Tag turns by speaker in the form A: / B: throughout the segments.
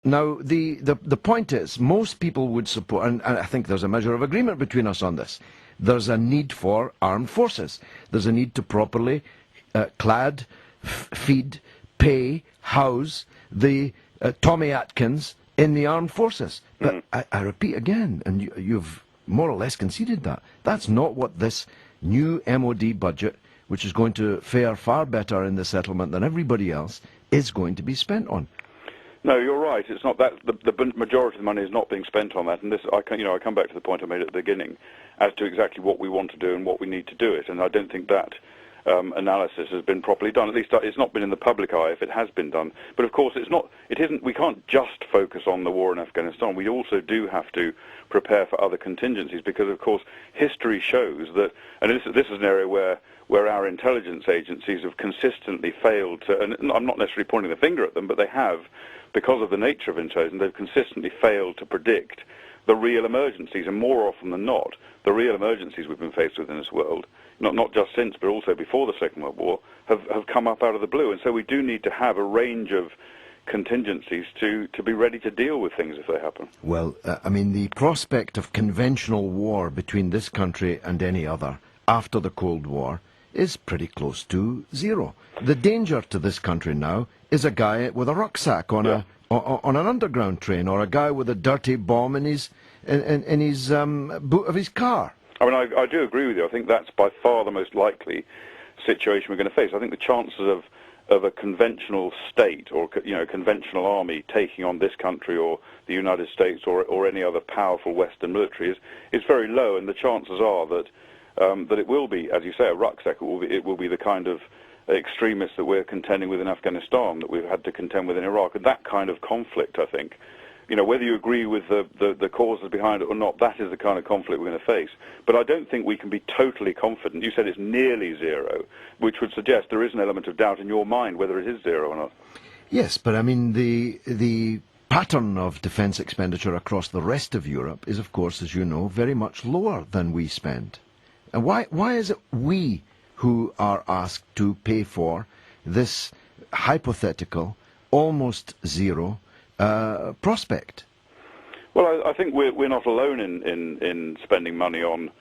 A: Now, the point is, most people would support, and I think there's a measure of agreement between us on this, there's a need for armed forces. There's a need to properly clad, feed, pay, house the Tommy Atkins in the armed forces. But I repeat again, and you've more or less conceded that, that's not what this new MOD budget, which is going to fare far better in the settlement than everybody else, is going to be spent on.
B: No, you're right. It's not that the majority of the money is not being spent on that. And this, I come back to the point I made at the beginning, as to exactly what we want to do and what we need to do it. And I don't think that analysis has been properly done. At least it's not been in the public eye if it has been done. But of course, it isn't. We can't just focus on the war in Afghanistan. We also do have to prepare for other contingencies, because of course history shows that, and this is an area where our intelligence agencies have consistently failed to, and I'm not necessarily pointing the finger at them, but they have, because of the nature of intelligence, they've consistently failed to predict the real emergencies, and more often than not, the real emergencies we've been faced with in this world, not just since, but also before the Second World War, have come up out of the blue. And so we do need to have a range of contingencies to be ready to deal with things if they happen.
A: Well, I mean, the prospect of conventional war between this country and any other after the Cold War is pretty close to zero. The danger to this country now is a guy with a rucksack on an underground train, or a guy with a dirty bomb in his boot of his car.
B: I mean, I do agree with you. I think that's by far the most likely situation we're going to face. I think the chances of a conventional state, or conventional army taking on this country or the United States or any other powerful Western military is very low, and the chances are that it will be, as you say, a rucksack. It will be the kind of extremists that we're contending with in Afghanistan, that we've had to contend with in Iraq. And that kind of conflict, I think, whether you agree with the causes behind it or not, that is the kind of conflict we're going to face. But I don't think we can be totally confident. You said it's nearly zero, which would suggest there is an element of doubt in your mind whether it is zero or not.
A: Yes, but I mean, the pattern of defence expenditure across the rest of Europe is, of course, as you know, very much lower than we spend. And why is it we who are asked to pay for this hypothetical, almost zero prospect?
B: Well, I think we're not alone in spending money on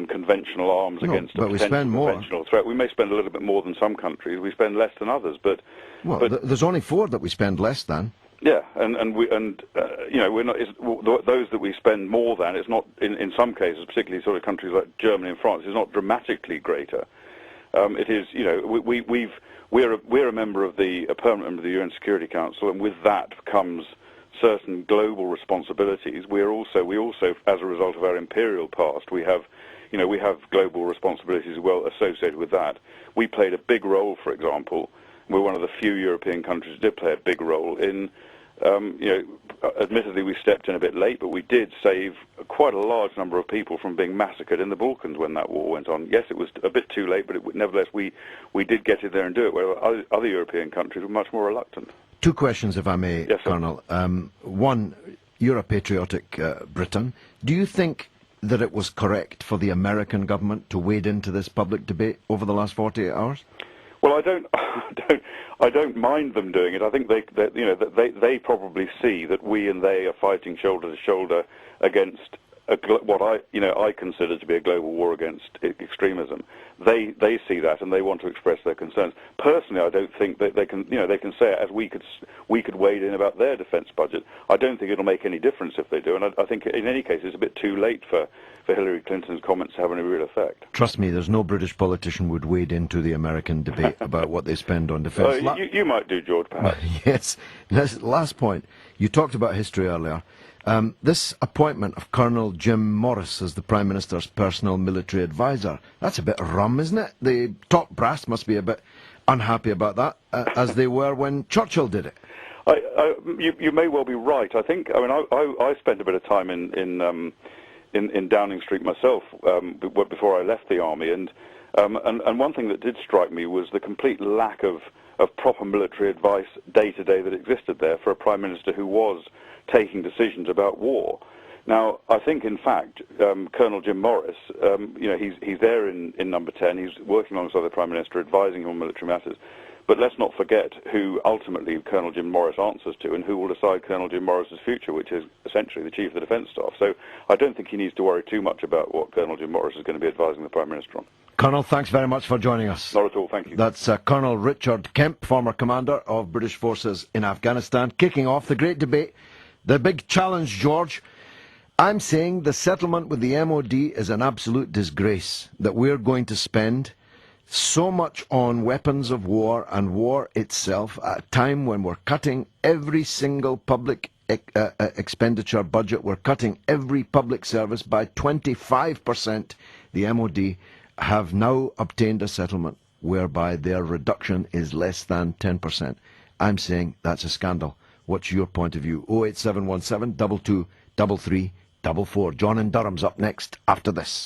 B: conventional arms against a potential conventional threat. We may spend a little bit more than some countries. We spend less than others, but
A: there's only 4 that we spend less than.
B: Yeah, we're not. Those that we spend more than, it's not in some cases, particularly sort of countries like Germany and France, is not dramatically greater. It is, we're a member of a permanent member of the UN Security Council, and with that comes certain global responsibilities. We also, as a result of our imperial past, we have global responsibilities well associated with that. We played a big role, for example. We're one of the few European countries that did play a big role in. Admittedly, we stepped in a bit late, but we did save quite a large number of people from being massacred in the Balkans when that war went on. Yes, it was a bit too late, but nevertheless, we did get in there and do it, where other European countries were much more reluctant.
A: 2 questions, if I may, yes, Colonel. One, you're a patriotic Briton. Do you think that it was correct for the American government to wade into this public debate over the last 48 hours?
B: Well, I don't mind them doing it. I think they probably see that we and they are fighting shoulder to shoulder against what I consider to be a global war against extremism. They see that and they want to express their concerns. Personally, I don't think that they can say it as we could wade in about their defence budget. I don't think it'll make any difference if they do, and I think in any case it's a bit too late for Hillary Clinton's comments to have any real effect.
A: Trust me, there's no British politician would wade into the American debate about what they spend on defence.
B: You might do, George, perhaps.
A: Yes. Last point. You talked about history earlier. This appointment of Colonel Jim Morris as the Prime Minister's personal military advisor, that's a bit rum, isn't it? The top brass must be a bit unhappy about that, as they were when Churchill did it.
B: You may well be right. I spent a bit of time in Downing Street myself before I left the army, and one thing that did strike me was the complete lack of proper military advice day to day that existed there for a Prime Minister who was taking decisions about war. Now, I think, in fact, Colonel Jim Morris, he's there in Number 10. He's working alongside the Prime Minister, advising him on military matters. But let's not forget who ultimately Colonel Jim Morris answers to and who will decide Colonel Jim Morris's future, which is essentially the Chief of the Defence Staff. So I don't think he needs to worry too much about what Colonel Jim Morris is going to be advising the Prime Minister on.
A: Colonel, thanks very much for joining us.
B: Not at all, thank you.
A: That's Colonel Richard Kemp, former commander of British forces in Afghanistan, kicking off the great debate. The big challenge, George. I'm saying the settlement with the MOD is an absolute disgrace, that we're going to spend so much on weapons of war and war itself at a time when we're cutting every single public expenditure budget. We're cutting every public service by 25%. The MOD have now obtained a settlement whereby their reduction is less than 10%. I'm saying that's a scandal. What's your point of view? 08717 22 33 44. John in Durham's up next after this.